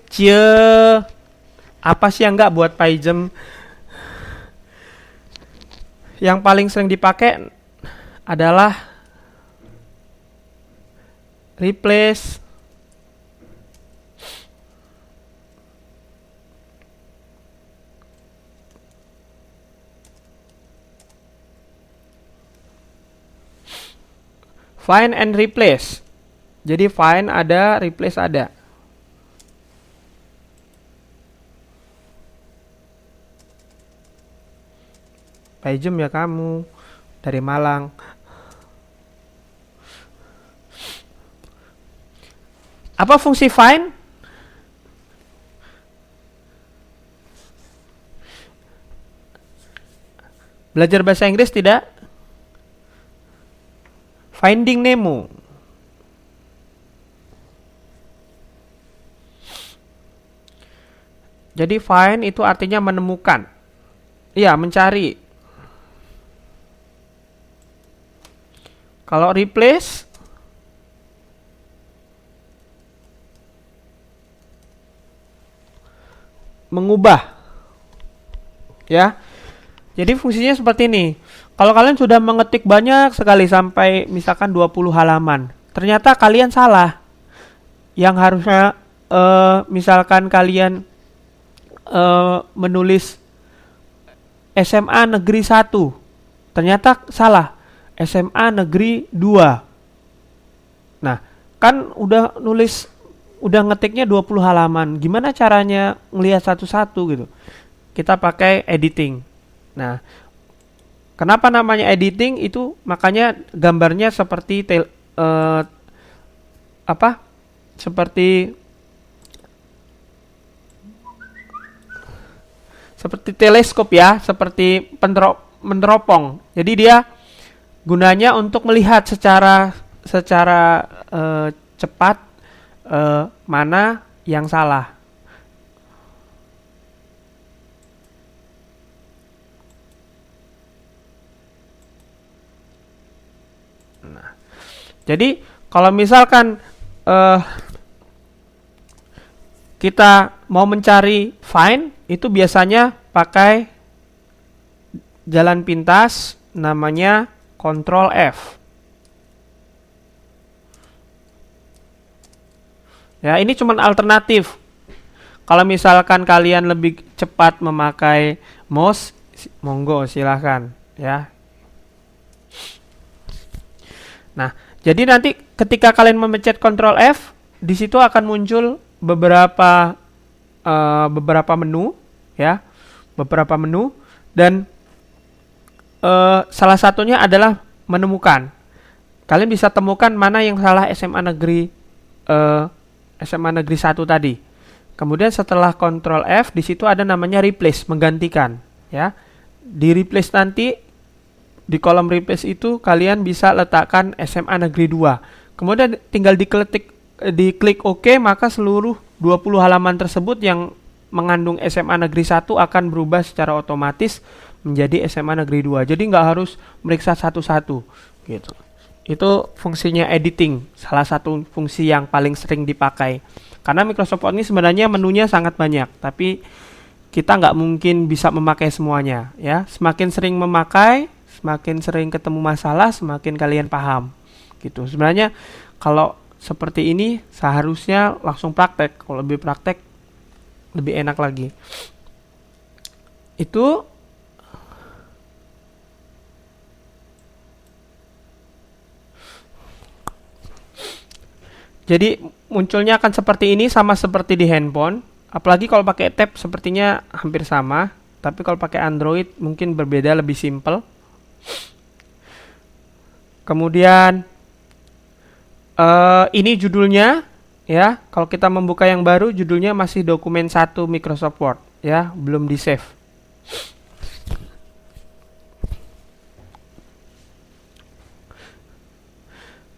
Apa sih yang enggak buat PyGem? Yang paling sering dipakai adalah replace, find and replace. Jadi find ada, replace ada. PyGem ya kamu dari Malang. Apa fungsi find? Belajar bahasa Inggris tidak? Finding Nemo. Jadi find itu artinya menemukan. Iya, mencari. Kalau replace, mengubah. Ya. Jadi fungsinya seperti ini. Kalau kalian sudah mengetik banyak sekali sampai misalkan 20 halaman, ternyata kalian salah. Yang harusnya misalkan kalian menulis SMA Negeri 1, ternyata salah. SMA Negeri 2. Nah, kan udah ngetiknya 20 halaman. Gimana caranya ngelihat satu-satu gitu? Kita pakai editing. Nah, kenapa namanya editing? Itu makanya gambarnya seperti seperti teleskop ya, seperti meneropong. Jadi dia gunanya untuk melihat secara cepat mana yang salah. Nah, jadi kalau misalkan kita mau mencari find, itu biasanya pakai jalan pintas namanya Ctrl F. Ya, ini cuma alternatif. Kalau misalkan kalian lebih cepat memakai mouse, monggo silahkan ya. Nah, jadi nanti ketika kalian memencet Ctrl F, di situ akan muncul beberapa menu ya, beberapa menu, dan salah satunya adalah menemukan. Kalian bisa temukan mana yang salah SMA Negeri 1 tadi. Kemudian setelah Ctrl F, di situ ada namanya replace, menggantikan ya. Di replace nanti di kolom replace itu kalian bisa letakkan SMA Negeri 2. Kemudian tinggal diklik OK, maka seluruh 20 halaman tersebut yang mengandung SMA Negeri 1 akan berubah secara otomatis menjadi SMA Negeri 2. Jadi nggak harus meriksa satu-satu gitu. Itu fungsinya editing, salah satu fungsi yang paling sering dipakai. Karena Microsoft Word ini sebenarnya menunya sangat banyak, tapi kita nggak mungkin bisa memakai semuanya ya. Semakin sering memakai, semakin sering ketemu masalah, semakin kalian paham gitu. Sebenarnya kalau seperti ini seharusnya langsung praktek. Kalau lebih praktek lebih enak lagi. Itu jadi munculnya akan seperti ini, sama seperti di handphone. Apalagi kalau pakai tab sepertinya hampir sama. Tapi kalau pakai Android mungkin berbeda, lebih simple. Kemudian ini judulnya ya. Kalau kita membuka yang baru, judulnya masih dokumen 1 Microsoft Word ya, belum di save.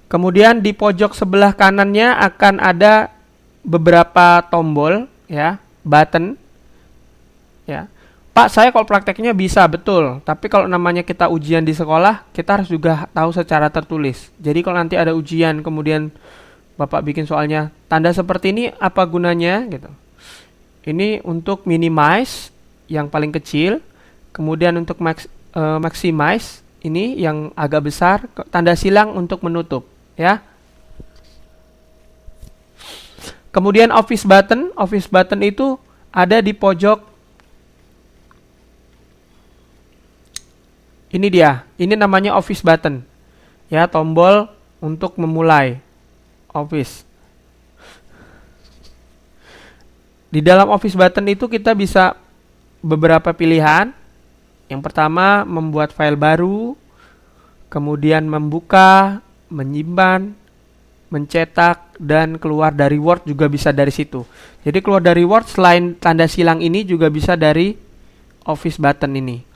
Kemudian di pojok sebelah kanannya akan ada beberapa tombol ya, button ya. Pak, saya kalau prakteknya bisa betul, tapi kalau namanya kita ujian di sekolah, kita harus juga tahu secara tertulis. Jadi kalau nanti ada ujian kemudian Bapak bikin soalnya tanda seperti ini, apa gunanya gitu. Ini untuk minimize yang paling kecil, kemudian untuk maximize ini yang agak besar, tanda silang untuk menutup, ya. Kemudian office button itu ada di pojok. Ini dia, ini namanya office button. Ya, tombol untuk memulai office. Di dalam office button itu kita bisa beberapa pilihan. Yang pertama, membuat file baru, kemudian membuka, menyimpan, mencetak, dan keluar dari Word juga bisa dari situ. Jadi keluar dari Word selain tanda silang ini juga bisa dari office button ini.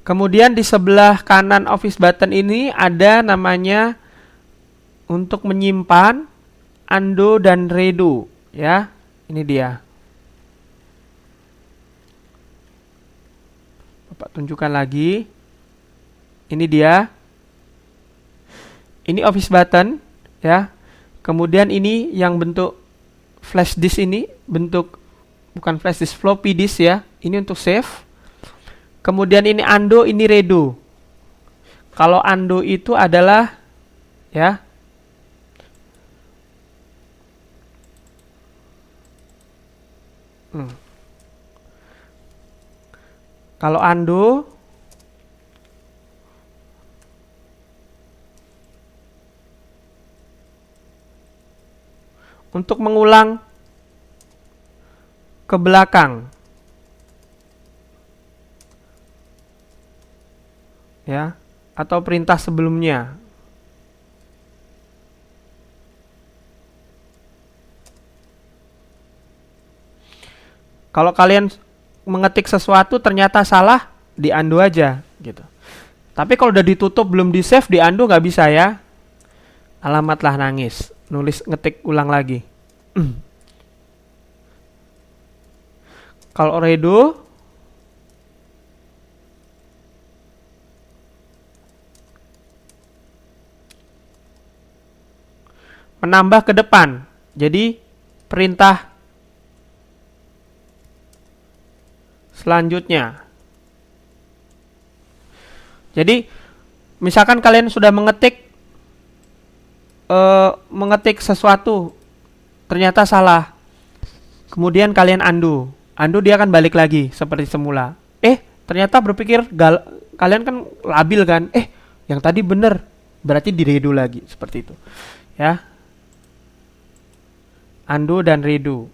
Kemudian di sebelah kanan office button ini ada namanya untuk menyimpan, undo dan redo, ya. Ini dia. Bapak tunjukkan lagi. Ini dia. Ini office button, ya. Kemudian ini yang bentuk flash disk ini, bentuk bukan flash disk, floppy disk, ya. Ini untuk save. Kemudian ini undo, ini redo. Kalau undo itu adalah, ya, kalau undo untuk mengulang ke belakang, ya, atau perintah sebelumnya. Kalau kalian mengetik sesuatu ternyata salah, di undo aja gitu. Tapi kalau udah ditutup belum di save, di undo nggak bisa, ya. Alamatlah nangis, nulis ngetik ulang lagi. Kalau redo, menambah ke depan. Jadi perintah selanjutnya. Jadi misalkan kalian sudah mengetik sesuatu ternyata salah, kemudian kalian undo dia akan balik lagi seperti semula. Ternyata berpikir kalian kan labil kan, yang tadi bener, berarti di redo lagi, seperti itu, ya. Undo dan redo.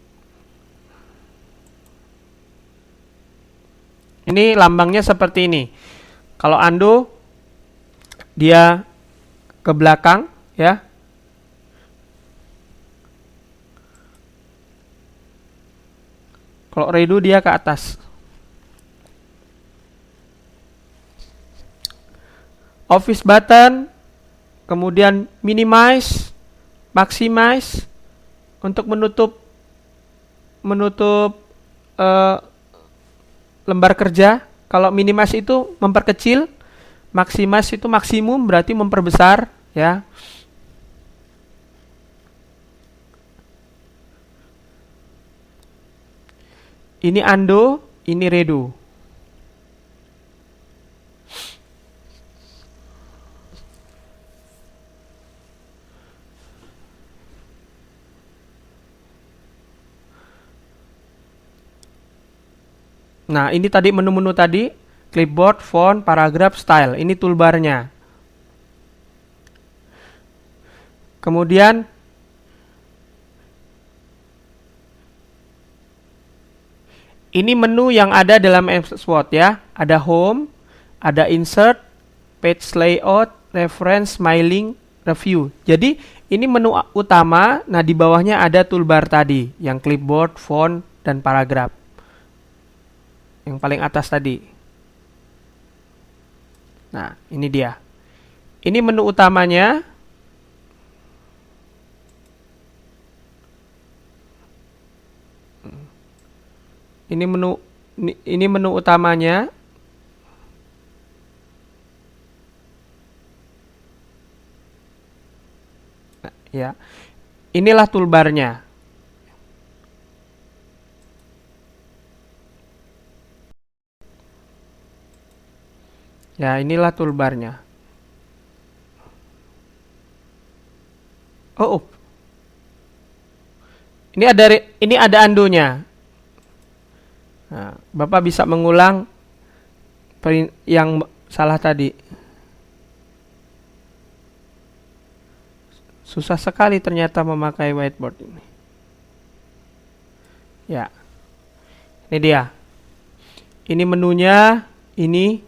Ini lambangnya seperti ini. Kalau undo dia ke belakang, ya. Kalau redo dia ke atas. Office button, kemudian minimize, maximize untuk menutup lembar kerja. Kalau minimize itu memperkecil, maximize itu maksimum, berarti memperbesar, ya. Ini undo, ini redo. Nah, ini tadi menu-menu tadi, clipboard, font, paragraph, style. Ini toolbarnya. Kemudian ini menu yang ada dalam MS Word, ya. Ada home, ada insert, page layout, reference, smiling, review. Jadi ini menu utama. Nah, di bawahnya ada toolbar tadi, yang clipboard, font, dan paragraph. Yang paling atas tadi. Nah, ini dia. Ini menu utamanya. Ini menu utamanya. Ya, inilah toolbarnya. Ya, inilah toolbarnya. Oh, ini ada undo-nya. Nah, Bapak bisa mengulang yang salah tadi. Susah sekali ternyata memakai whiteboard ini. Ya, ini dia. Ini menunya, ini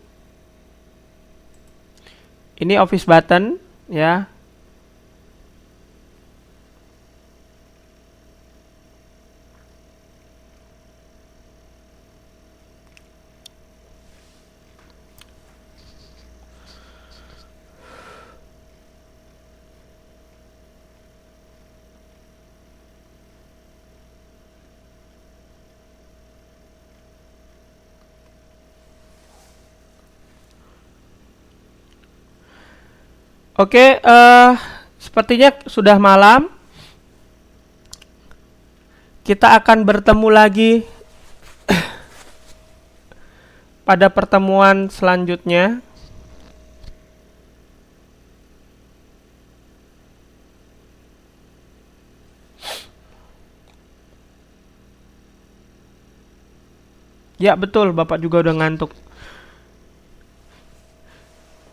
office button, ya. Oke, sepertinya sudah malam. Kita akan bertemu lagi pada pertemuan selanjutnya. Ya, betul, Bapak juga udah ngantuk.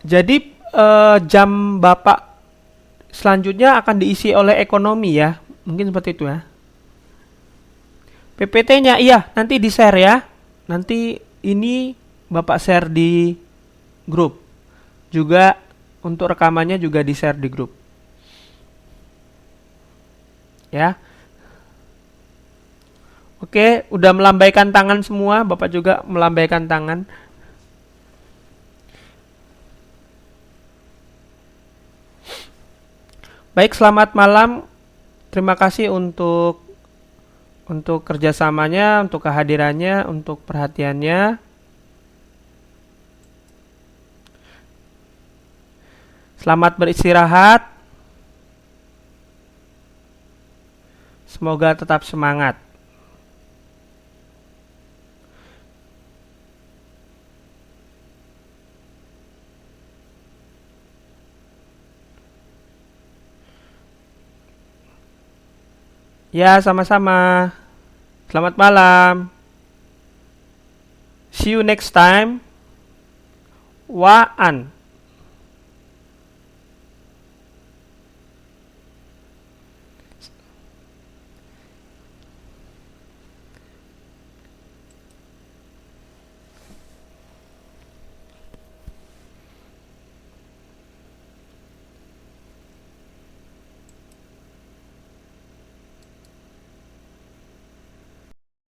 Jadi jam Bapak selanjutnya akan diisi oleh ekonomi ya. Mungkin seperti itu ya. PPT-nya iya, nanti di-share ya. Nanti ini Bapak share di grup. Juga untuk rekamannya juga di-share di grup. Ya. Oke, udah melambaikan tangan semua, Bapak juga melambaikan tangan. Baik, selamat malam. Terima kasih untuk kerjasamanya, untuk kehadirannya, untuk perhatiannya. Selamat beristirahat. Semoga tetap semangat. Ya, sama-sama. Selamat malam. See you next time. Waan.